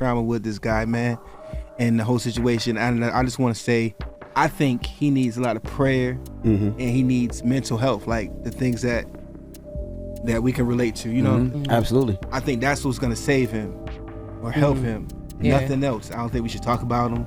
trauma with this guy, man, and the whole situation. And I just want to say, I think he needs a lot of prayer, and he needs mental health, like the things that we can relate to, you know? Absolutely. I think that's what's gonna save him or help him. Nothing else. I don't think we should talk about him.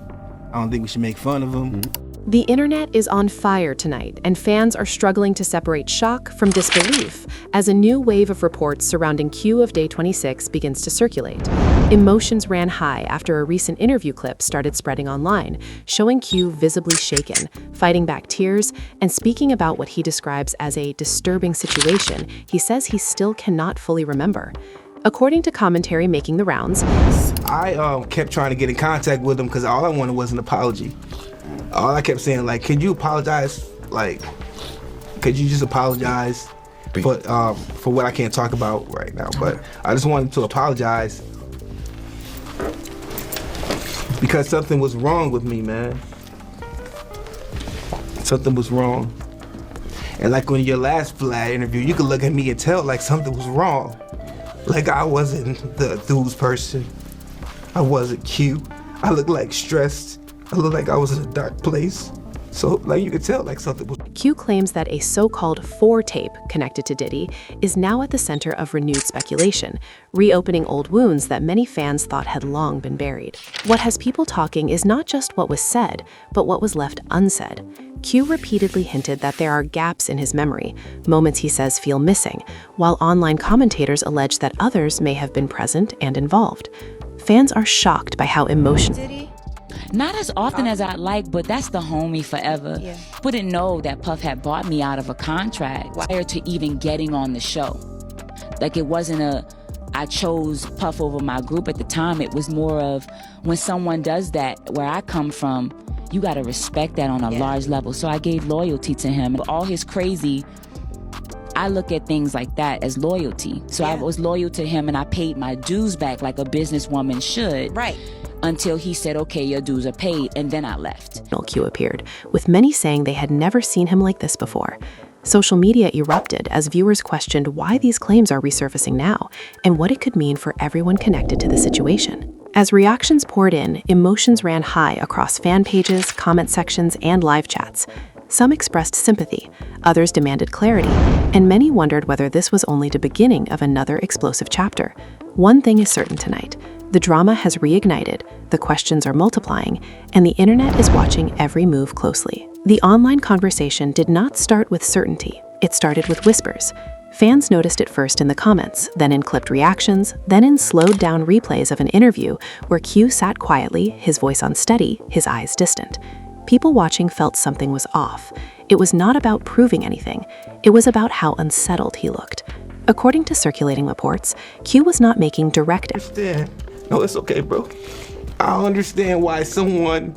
I don't think we should make fun of him. The internet is on fire tonight, and fans are struggling to separate shock from disbelief as a new wave of reports surrounding Q of DAY26 begins to circulate. Emotions ran high after a recent interview clip started spreading online, showing Q visibly shaken, fighting back tears, and speaking about what he describes as a disturbing situation he says he still cannot fully remember. According to commentary making the rounds, I kept trying to get in contact with him because all I wanted was an apology. All I kept saying, like, could you apologize? Like, could you just apologize for what I can't talk about right now? But I just wanted to apologize because something was wrong with me, man. Something was wrong. And like when your last Vlad interview, you could look at me and tell like something was wrong. Like I wasn't the enthused person. I wasn't cute. I looked like stressed. I looked like I was in a dark place. So like you could tell like something was... Q claims that a so-called 4 tape connected to Diddy is now at the center of renewed speculation, reopening old wounds that many fans thought had long been buried. What has people talking is not just what was said, but what was left unsaid. Q repeatedly hinted that there are gaps in his memory, moments he says feel missing, while online commentators allege that others may have been present and involved. Fans are shocked by how emotional... Not as often as I'd like, but that's the homie forever. Yeah. Wouldn't know that Puff had bought me out of a contract prior to even getting on the show. Like it wasn't I chose Puff over my group at the time. It was more of when someone does that, where I come from, you gotta respect that on a large level. So I gave loyalty to him. All his crazy, I look at things like that as loyalty. So I was loyal to him and I paid my dues back like a businesswoman should. Right. Until he said, okay, your dues are paid, and then I left. Q appeared, with many saying they had never seen him like this before. Social media erupted as viewers questioned why these claims are resurfacing now and what it could mean for everyone connected to the situation. As reactions poured in, emotions ran high across fan pages, comment sections, and live chats. Some expressed sympathy, others demanded clarity, and many wondered whether this was only the beginning of another explosive chapter. One thing is certain tonight. The drama has reignited, the questions are multiplying, and the internet is watching every move closely. The online conversation did not start with certainty. It started with whispers. Fans noticed it first in the comments, then in clipped reactions, then in slowed-down replays of an interview where Q sat quietly, his voice unsteady, his eyes distant. People watching felt something was off. It was not about proving anything. It was about how unsettled he looked. According to circulating reports, Q was not making direct... No, it's okay, bro. I don't understand why someone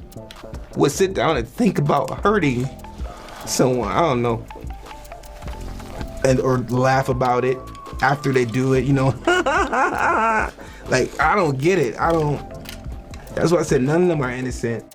would sit down and think about hurting someone. I don't know. Or laugh about it after they do it, you know. Like, I don't get it. That's why I said none of them are innocent.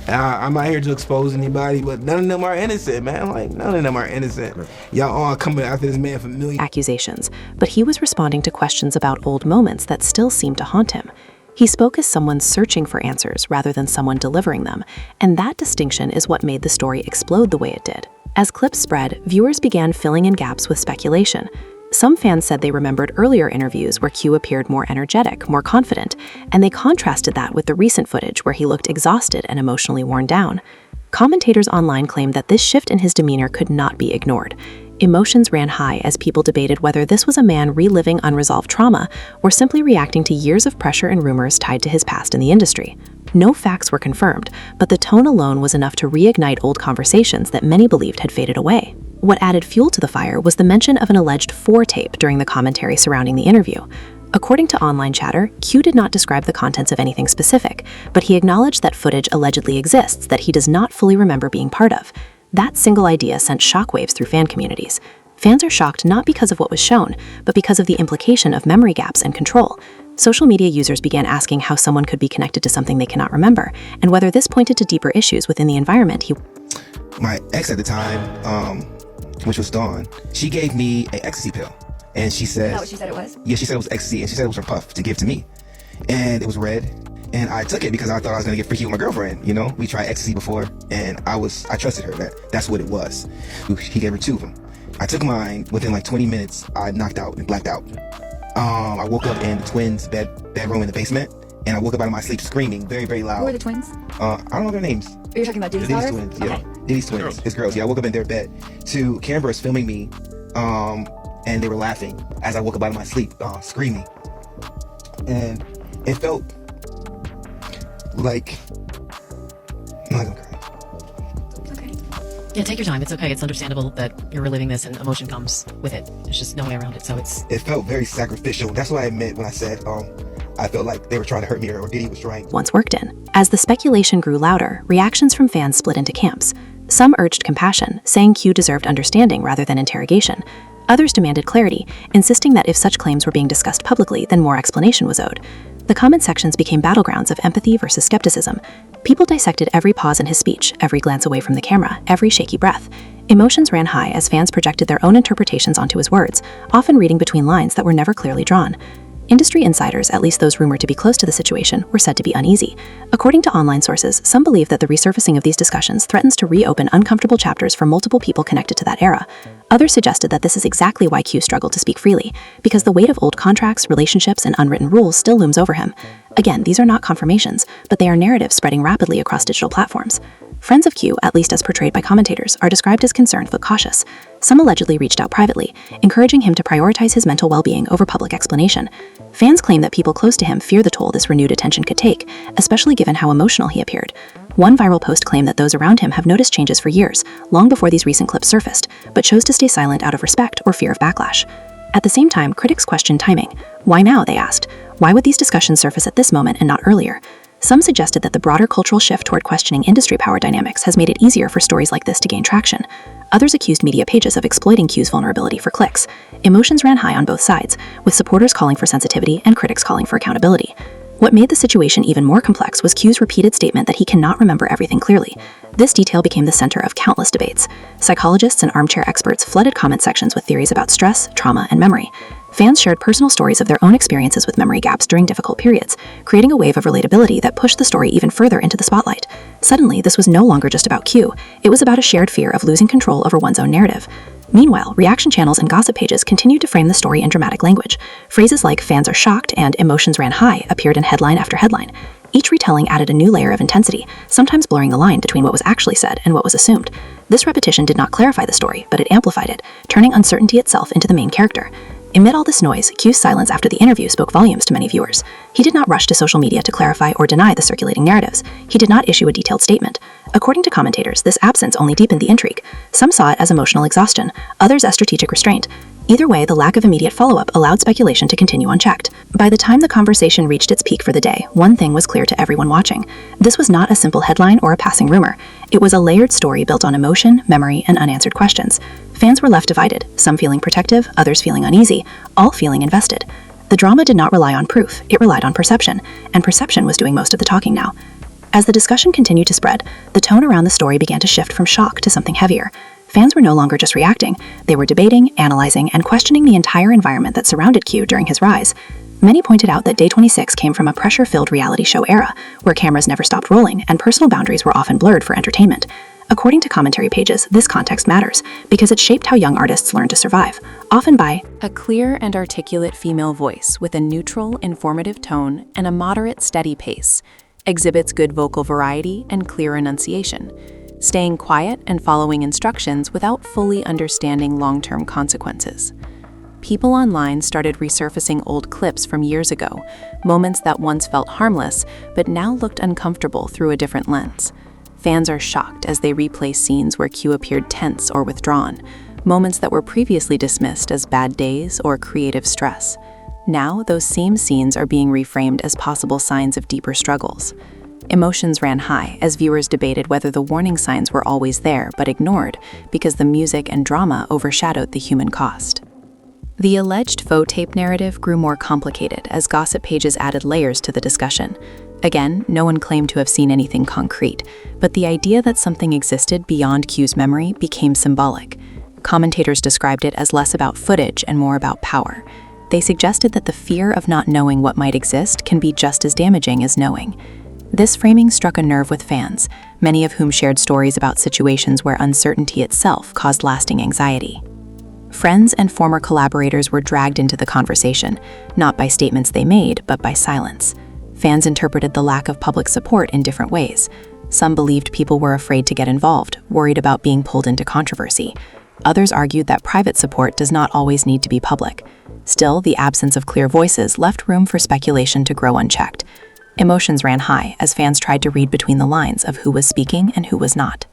I'm not here to expose anybody, but none of them are innocent, man. Like, none of them are innocent. Y'all all coming after this man for millions. Accusations, but he was responding to questions about old moments that still seemed to haunt him. He spoke as someone searching for answers rather than someone delivering them, and that distinction is what made the story explode the way it did. As clips spread, viewers began filling in gaps with speculation. Some fans said they remembered earlier interviews where Q appeared more energetic, more confident, and they contrasted that with the recent footage where he looked exhausted and emotionally worn down. Commentators online claimed that this shift in his demeanor could not be ignored. Emotions ran high as people debated whether this was a man reliving unresolved trauma or simply reacting to years of pressure and rumors tied to his past in the industry. No facts were confirmed, but the tone alone was enough to reignite old conversations that many believed had faded away. What added fuel to the fire was the mention of an alleged 4 tape during the commentary surrounding the interview. According to online chatter, Q did not describe the contents of anything specific, but he acknowledged that footage allegedly exists that he does not fully remember being part of. That single idea sent shockwaves through fan communities. Fans are shocked not because of what was shown, but because of the implication of memory gaps and control. Social media users began asking how someone could be connected to something they cannot remember, and whether this pointed to deeper issues within the environment. My ex at the time, which was Dawn, she gave me an ecstasy pill. And she said... Is that what she said it was? Yeah, she said it was ecstasy, and she said it was from Puff to give to me. and it was red. And I took it because I thought I was gonna get freaky with my girlfriend. You know, we tried ecstasy before, and I trusted her that's what it was. He gave her 2 of them. I took mine. Within like 20 minutes, I knocked out and blacked out. I woke up in the twins' bedroom in the basement, and I woke up out of my sleep screaming very, very loud. Who are the twins? I don't know their names. Are you talking about Diddy's Diddy's daughters? twins, yeah. Okay. Diddy's twins, his girls. Yeah, I woke up in their bed to cameras filming me, and they were laughing as I woke up out of my sleep, screaming. And it felt like I'm not gonna cry. Okay. Yeah, take your time. It's okay. It's understandable that you're reliving this and emotion comes with it. There's just no way around it. So It felt very sacrificial. That's what I meant when I said I felt like they were trying to hurt me or Diddy was trying. Once worked in. As the speculation grew louder, reactions from fans split into camps. Some urged compassion, saying Q deserved understanding rather than interrogation. Others demanded clarity, insisting that if such claims were being discussed publicly, then more explanation was owed. The comment sections became battlegrounds of empathy versus skepticism. People dissected every pause in his speech, every glance away from the camera, every shaky breath. Emotions ran high as fans projected their own interpretations onto his words, often reading between lines that were never clearly drawn. Industry insiders, at least those rumored to be close to the situation, were said to be uneasy. According to online sources, some believe that the resurfacing of these discussions threatens to reopen uncomfortable chapters for multiple people connected to that era. Others suggested that this is exactly why Q struggled to speak freely, because the weight of old contracts, relationships, and unwritten rules still looms over him. Again, these are not confirmations, but they are narratives spreading rapidly across digital platforms. Friends of Q, at least as portrayed by commentators, are described as concerned but cautious. Some allegedly reached out privately, encouraging him to prioritize his mental well-being over public explanation. Fans claim that people close to him fear the toll this renewed attention could take, especially given how emotional he appeared. One viral post claimed that those around him have noticed changes for years, long before these recent clips surfaced, but chose to stay silent out of respect or fear of backlash. At the same time, critics questioned timing. Why now, they asked. Why would these discussions surface at this moment and not earlier? Some suggested that the broader cultural shift toward questioning industry power dynamics has made it easier for stories like this to gain traction. Others accused media pages of exploiting Q's vulnerability for clicks. Emotions ran high on both sides, with supporters calling for sensitivity and critics calling for accountability. What made the situation even more complex was Q's repeated statement that he cannot remember everything clearly. This detail became the center of countless debates. Psychologists and armchair experts flooded comment sections with theories about stress, trauma, and memory. Fans shared personal stories of their own experiences with memory gaps during difficult periods, creating a wave of relatability that pushed the story even further into the spotlight. Suddenly, this was no longer just about Q, it was about a shared fear of losing control over one's own narrative. Meanwhile, reaction channels and gossip pages continued to frame the story in dramatic language. Phrases like "fans are shocked" and "emotions ran high" appeared in headline after headline. Each retelling added a new layer of intensity, sometimes blurring the line between what was actually said and what was assumed. This repetition did not clarify the story, but it amplified it, turning uncertainty itself into the main character. Amid all this noise, Q's silence after the interview spoke volumes to many viewers. He did not rush to social media to clarify or deny the circulating narratives. He did not issue a detailed statement. According to commentators, this absence only deepened the intrigue. Some saw it as emotional exhaustion, others as strategic restraint. Either way, the lack of immediate follow-up allowed speculation to continue unchecked. By the time the conversation reached its peak for the day, one thing was clear to everyone watching. This was not a simple headline or a passing rumor. It was a layered story built on emotion, memory, and unanswered questions. Fans were left divided, some feeling protective, others feeling uneasy, all feeling invested. The drama did not rely on proof, it relied on perception, and perception was doing most of the talking now. As the discussion continued to spread, the tone around the story began to shift from shock to something heavier. Fans were no longer just reacting, they were debating, analyzing, and questioning the entire environment that surrounded Q during his rise. Many pointed out that DAY26 came from a pressure-filled reality show era, where cameras never stopped rolling and personal boundaries were often blurred for entertainment. According to commentary pages, this context matters, because it shaped how young artists learned to survive, often by a clear and articulate female voice with a neutral, informative tone and a moderate, steady pace, exhibits good vocal variety and clear enunciation, staying quiet and following instructions without fully understanding long-term consequences. People online started resurfacing old clips from years ago, moments that once felt harmless but now looked uncomfortable through a different lens. Fans are shocked as they replay scenes where Q appeared tense or withdrawn, moments that were previously dismissed as bad days or creative stress. Now, those same scenes are being reframed as possible signs of deeper struggles. Emotions ran high as viewers debated whether the warning signs were always there but ignored because the music and drama overshadowed the human cost. The alleged faux tape narrative grew more complicated as gossip pages added layers to the discussion. Again, no one claimed to have seen anything concrete, but the idea that something existed beyond Q's memory became symbolic. Commentators described it as less about footage and more about power. they suggested that the fear of not knowing what might exist can be just as damaging as knowing. This framing struck a nerve with fans, many of whom shared stories about situations where uncertainty itself caused lasting anxiety. Friends and former collaborators were dragged into the conversation, not by statements they made, but by silence. Fans interpreted the lack of public support in different ways. Some believed people were afraid to get involved, worried about being pulled into controversy. Others argued that private support does not always need to be public. Still, the absence of clear voices left room for speculation to grow unchecked. Emotions ran high as fans tried to read between the lines of who was speaking and who was not.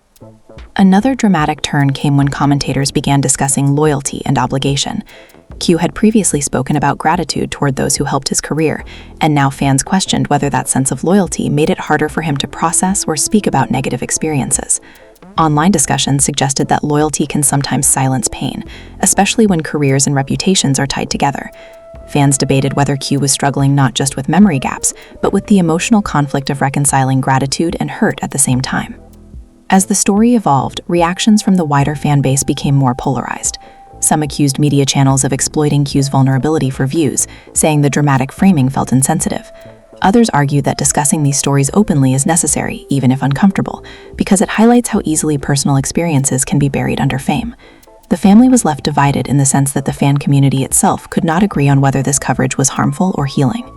Another dramatic turn came when commentators began discussing loyalty and obligation. Q had previously spoken about gratitude toward those who helped his career, and now fans questioned whether that sense of loyalty made it harder for him to process or speak about negative experiences. Online discussions suggested that loyalty can sometimes silence pain, especially when careers and reputations are tied together. Fans debated whether Q was struggling not just with memory gaps, but with the emotional conflict of reconciling gratitude and hurt at the same time. As the story evolved, reactions from the wider fan base became more polarized. Some accused media channels of exploiting Q's vulnerability for views, saying the dramatic framing felt insensitive. Others argued that discussing these stories openly is necessary, even if uncomfortable, because it highlights how easily personal experiences can be buried under fame. The family was left divided in the sense that the fan community itself could not agree on whether this coverage was harmful or healing.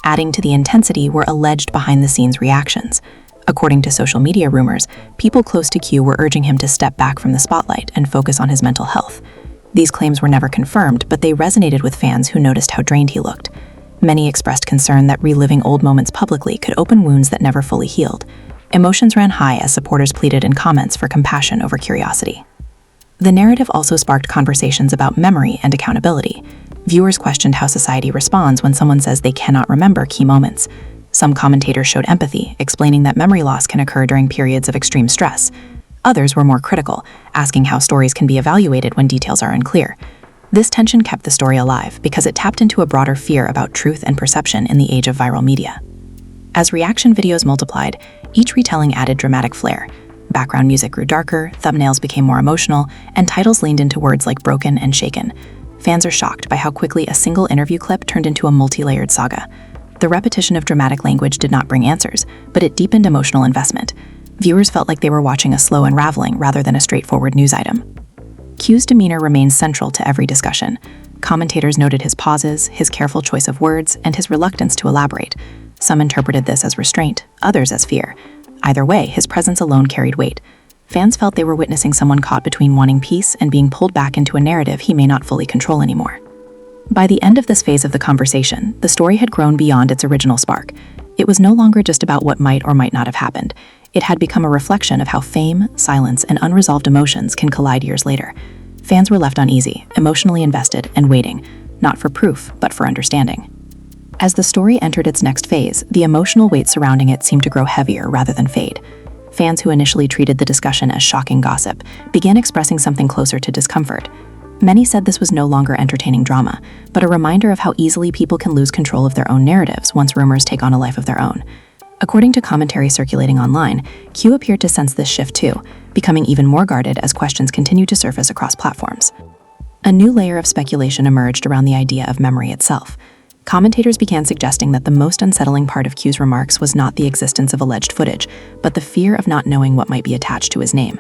Adding to the intensity were alleged behind-the-scenes reactions. According to social media rumors, people close to Q were urging him to step back from the spotlight and focus on his mental health. These claims were never confirmed, but they resonated with fans who noticed how drained he looked. Many expressed concern that reliving old moments publicly could open wounds that never fully healed. Emotions ran high as supporters pleaded in comments for compassion over curiosity. The narrative also sparked conversations about memory and accountability. Viewers questioned how society responds when someone says they cannot remember key moments. Some commentators showed empathy, explaining that memory loss can occur during periods of extreme stress. Others were more critical, asking how stories can be evaluated when details are unclear. This tension kept the story alive because it tapped into a broader fear about truth and perception in the age of viral media. As reaction videos multiplied, each retelling added dramatic flair. Background music grew darker, thumbnails became more emotional, and titles leaned into words like broken and shaken. Fans are shocked by how quickly a single interview clip turned into a multi-layered saga. The repetition of dramatic language did not bring answers, but it deepened emotional investment. Viewers felt like they were watching a slow unraveling rather than a straightforward news item. Q's demeanor remained central to every discussion. Commentators noted his pauses, his careful choice of words, and his reluctance to elaborate. Some interpreted this as restraint, others as fear. Either way, his presence alone carried weight. Fans felt they were witnessing someone caught between wanting peace and being pulled back into a narrative he may not fully control anymore. By the end of this phase of the conversation, the story had grown beyond its original spark. It was no longer just about what might or might not have happened. It had become a reflection of how fame, silence, and unresolved emotions can collide years later. Fans were left uneasy, emotionally invested, and waiting, not for proof, but for understanding. As the story entered its next phase, the emotional weight surrounding it seemed to grow heavier rather than fade. Fans who initially treated the discussion as shocking gossip began expressing something closer to discomfort. Many said this was no longer entertaining drama, but a reminder of how easily people can lose control of their own narratives once rumors take on a life of their own. According to commentary circulating online, Q appeared to sense this shift too, becoming even more guarded as questions continued to surface across platforms. A new layer of speculation emerged around the idea of memory itself. Commentators began suggesting that the most unsettling part of Q's remarks was not the existence of alleged footage, but the fear of not knowing what might be attached to his name.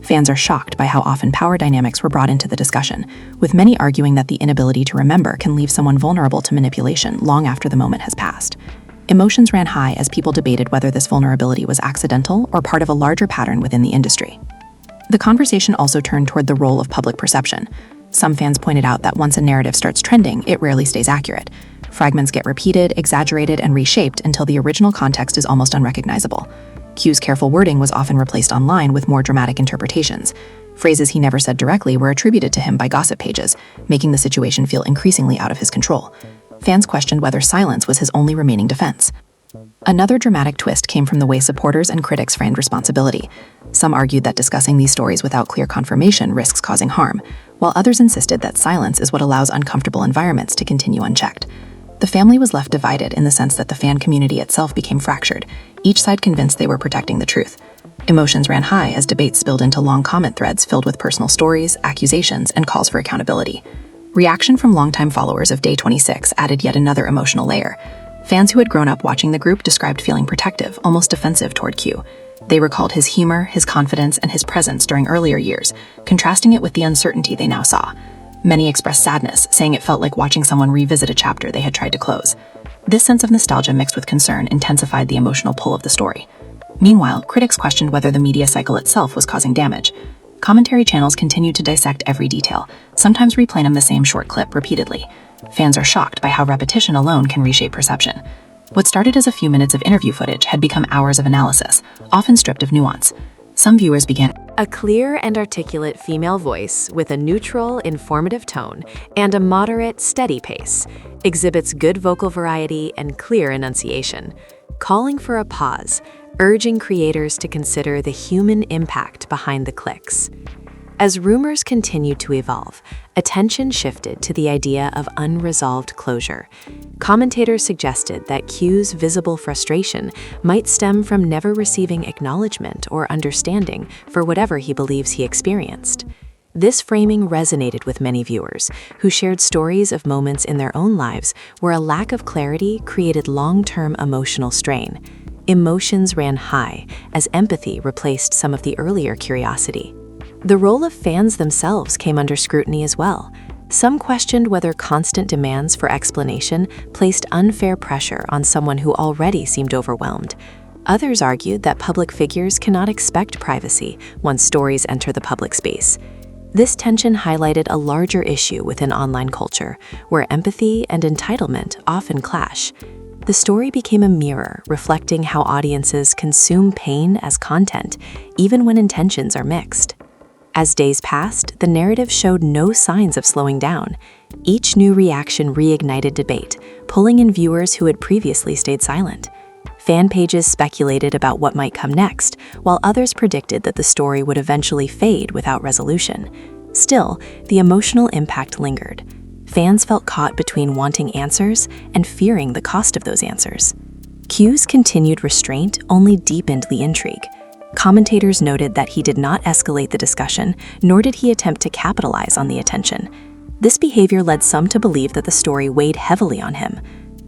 Fans are shocked by how often power dynamics were brought into the discussion, with many arguing that the inability to remember can leave someone vulnerable to manipulation long after the moment has passed. Emotions ran high as people debated whether this vulnerability was accidental or part of a larger pattern within the industry. The conversation also turned toward the role of public perception. Some fans pointed out that once a narrative starts trending, it rarely stays accurate. Fragments get repeated, exaggerated, and reshaped until the original context is almost unrecognizable. Q's careful wording was often replaced online with more dramatic interpretations. Phrases he never said directly were attributed to him by gossip pages, making the situation feel increasingly out of his control. Fans questioned whether silence was his only remaining defense. Another dramatic twist came from the way supporters and critics framed responsibility. Some argued that discussing these stories without clear confirmation risks causing harm, while others insisted that silence is what allows uncomfortable environments to continue unchecked. The family was left divided in the sense that the fan community itself became fractured, each side convinced they were protecting the truth. Emotions ran high as debates spilled into long comment threads filled with personal stories, accusations, and calls for accountability. Reaction from longtime followers of Day26 added yet another emotional layer. Fans who had grown up watching the group described feeling protective, almost defensive toward Q. They recalled his humor, his confidence, and his presence during earlier years, contrasting it with the uncertainty they now saw. Many expressed sadness, saying it felt like watching someone revisit a chapter they had tried to close. This sense of nostalgia mixed with concern intensified the emotional pull of the story. Meanwhile, critics questioned whether the media cycle itself was causing damage. Commentary channels continued to dissect every detail, sometimes replaying the same short clip repeatedly. Fans are shocked by how repetition alone can reshape perception. What started as a few minutes of interview footage had become hours of analysis, often stripped of nuance. Some viewers began A clear and articulate female voice with a neutral, informative tone and a moderate, steady pace, exhibits good vocal variety and clear enunciation, calling for a pause, urging creators to consider the human impact behind the clicks. As rumors continued to evolve, attention shifted to the idea of unresolved closure. Commentators suggested that Q's visible frustration might stem from never receiving acknowledgement or understanding for whatever he believes he experienced. This framing resonated with many viewers, who shared stories of moments in their own lives where a lack of clarity created long-term emotional strain. Emotions ran high as empathy replaced some of the earlier curiosity. The role of fans themselves came under scrutiny as well. Some questioned whether constant demands for explanation placed unfair pressure on someone who already seemed overwhelmed. Others argued that public figures cannot expect privacy once stories enter the public space. This tension highlighted a larger issue within online culture, where empathy and entitlement often clash. The story became a mirror reflecting how audiences consume pain as content, even when intentions are mixed. As days passed, the narrative showed no signs of slowing down. Each new reaction reignited debate, pulling in viewers who had previously stayed silent. Fan pages speculated about what might come next, while others predicted that the story would eventually fade without resolution. Still, the emotional impact lingered. Fans felt caught between wanting answers and fearing the cost of those answers. Q's continued restraint only deepened the intrigue. Commentators noted that he did not escalate the discussion, nor did he attempt to capitalize on the attention. This behavior led some to believe that the story weighed heavily on him.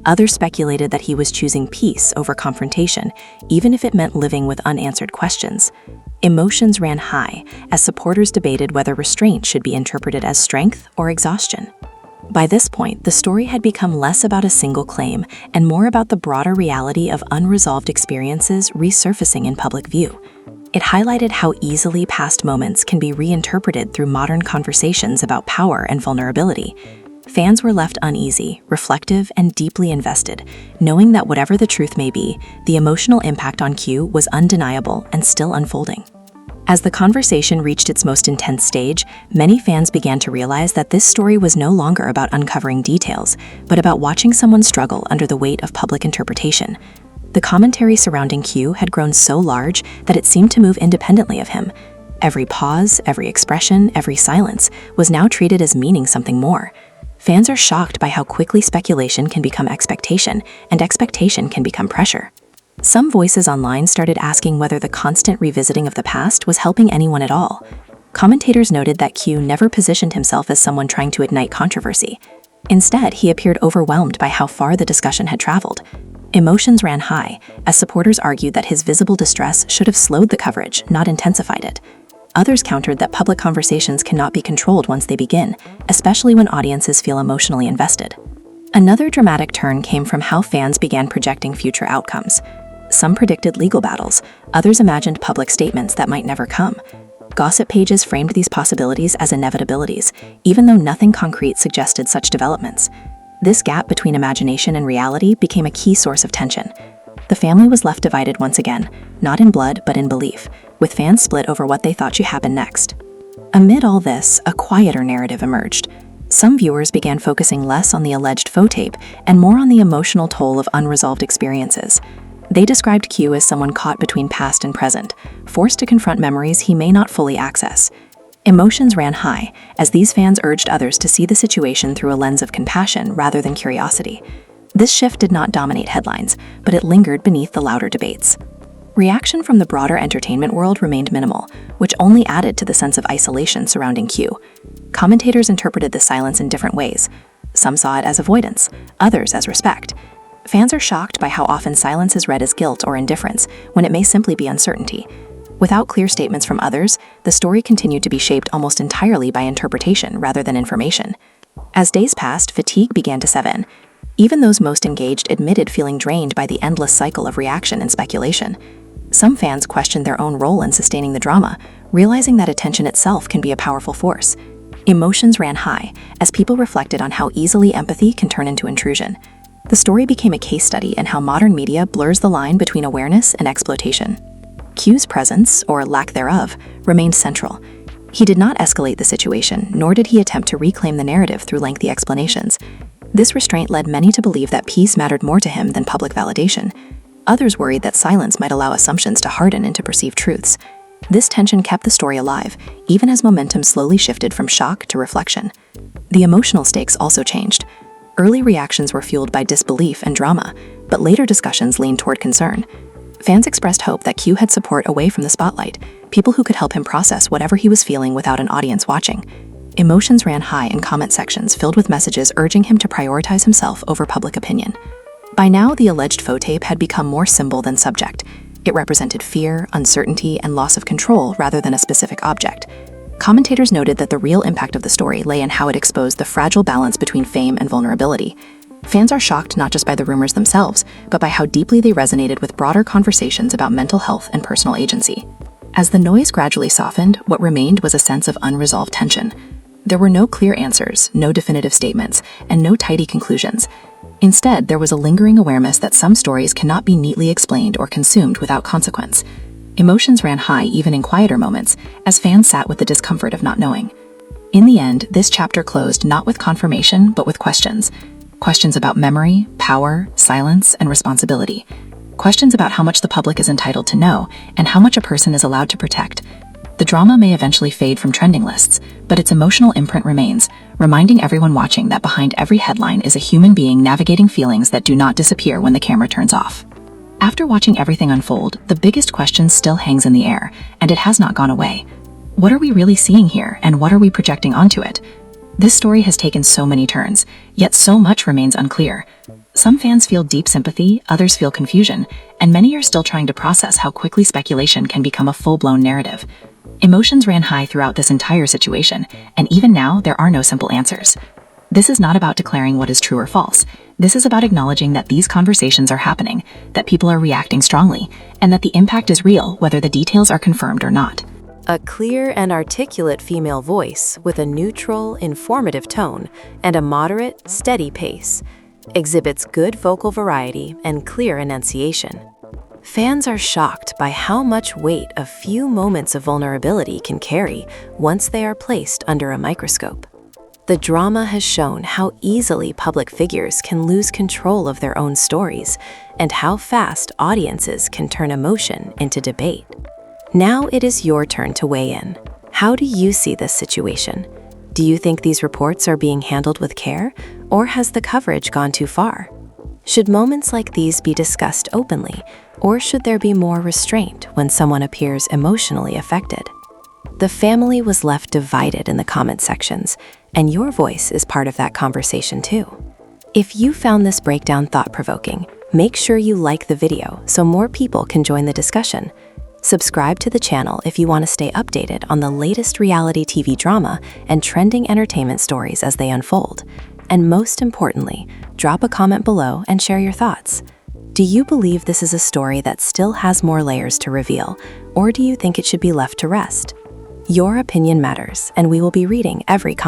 Others speculated that he was choosing peace over confrontation, even if it meant living with unanswered questions. Emotions ran high as supporters debated whether restraint should be interpreted as strength or exhaustion. By this point, the story had become less about a single claim and more about the broader reality of unresolved experiences resurfacing in public view. It highlighted how easily past moments can be reinterpreted through modern conversations about power and vulnerability. Fans were left uneasy, reflective, and deeply invested, knowing that whatever the truth may be, the emotional impact on Q was undeniable and still unfolding. As the conversation reached its most intense stage, many fans began to realize that this story was no longer about uncovering details, but about watching someone struggle under the weight of public interpretation. The commentary surrounding Q had grown so large that it seemed to move independently of him. Every pause, every expression, every silence was now treated as meaning something more. Fans are shocked by how quickly speculation can become expectation, and expectation can become pressure. Some voices online started asking whether the constant revisiting of the past was helping anyone at all. Commentators noted that Q never positioned himself as someone trying to ignite controversy. Instead, he appeared overwhelmed by how far the discussion had traveled. Emotions ran high, as supporters argued that his visible distress should have slowed the coverage, not intensified it. Others countered that public conversations cannot be controlled once they begin, especially when audiences feel emotionally invested. Another dramatic turn came from how fans began projecting future outcomes. Some predicted legal battles, others imagined public statements that might never come. Gossip pages framed these possibilities as inevitabilities, even though nothing concrete suggested such developments. This gap between imagination and reality became a key source of tension. The family was left divided once again, not in blood but in belief, with fans split over what they thought should happen next. Amid all this, a quieter narrative emerged. Some viewers began focusing less on the alleged faux tape and more on the emotional toll of unresolved experiences. They described Q as someone caught between past and present, forced to confront memories he may not fully access. Emotions ran high, as these fans urged others to see the situation through a lens of compassion rather than curiosity. This shift did not dominate headlines, but it lingered beneath the louder debates. Reaction from the broader entertainment world remained minimal, which only added to the sense of isolation surrounding Q. Commentators interpreted the silence in different ways. Some saw it as avoidance, others as respect. Fans are shocked by how often silence is read as guilt or indifference, when it may simply be uncertainty. Without clear statements from others, the story continued to be shaped almost entirely by interpretation rather than information. As days passed, fatigue began to set in. Even those most engaged admitted feeling drained by the endless cycle of reaction and speculation. Some fans questioned their own role in sustaining the drama, realizing that attention itself can be a powerful force. Emotions ran high as people reflected on how easily empathy can turn into intrusion. The story became a case study in how modern media blurs the line between awareness and exploitation. Q's presence, or lack thereof, remained central. He did not escalate the situation, nor did he attempt to reclaim the narrative through lengthy explanations. This restraint led many to believe that peace mattered more to him than public validation. Others worried that silence might allow assumptions to harden into perceived truths. This tension kept the story alive, even as momentum slowly shifted from shock to reflection. The emotional stakes also changed. Early reactions were fueled by disbelief and drama, but later discussions leaned toward concern. Fans expressed hope that Q had support away from the spotlight, people who could help him process whatever he was feeling without an audience watching. Emotions ran high in comment sections filled with messages urging him to prioritize himself over public opinion. By now, the alleged faux tape had become more symbol than subject. It represented fear, uncertainty, and loss of control rather than a specific object. Commentators noted that the real impact of the story lay in how it exposed the fragile balance between fame and vulnerability. Fans are shocked not just by the rumors themselves, but by how deeply they resonated with broader conversations about mental health and personal agency. As the noise gradually softened, what remained was a sense of unresolved tension. There were no clear answers, no definitive statements, and no tidy conclusions. Instead, there was a lingering awareness that some stories cannot be neatly explained or consumed without consequence. Emotions ran high even in quieter moments, as fans sat with the discomfort of not knowing. In the end, this chapter closed not with confirmation, but with questions. Questions about memory, power, silence, and responsibility. Questions about how much the public is entitled to know, and how much a person is allowed to protect. The drama may eventually fade from trending lists, but its emotional imprint remains, reminding everyone watching that behind every headline is a human being navigating feelings that do not disappear when the camera turns off. After watching everything unfold, the biggest question still hangs in the air, and it has not gone away. What are we really seeing here, and what are we projecting onto it? This story has taken so many turns, yet so much remains unclear. Some fans feel deep sympathy, others feel confusion, and many are still trying to process how quickly speculation can become a full-blown narrative. Emotions ran high throughout this entire situation, and even now there are no simple answers. This is not about declaring what is true or false. This is about acknowledging that these conversations are happening, that people are reacting strongly, and that the impact is real whether the details are confirmed or not. A clear and articulate female voice with a neutral, informative tone and a moderate, steady pace exhibits good vocal variety and clear enunciation. Fans are shocked by how much weight a few moments of vulnerability can carry once they are placed under a microscope. The drama has shown how easily public figures can lose control of their own stories and how fast audiences can turn emotion into debate. Now it is your turn to weigh in. How do you see this situation? Do you think these reports are being handled with care, or has the coverage gone too far? Should moments like these be discussed openly, or should there be more restraint when someone appears emotionally affected? The family was left divided in the comment sections, and your voice is part of that conversation too. If you found this breakdown thought-provoking, make sure you like the video so more people can join the discussion. Subscribe to the channel if you want to stay updated on the latest reality TV drama and trending entertainment stories as they unfold. And most importantly, drop a comment below and share your thoughts. Do you believe this is a story that still has more layers to reveal, or do you think it should be left to rest? Your opinion matters, and we will be reading every comment.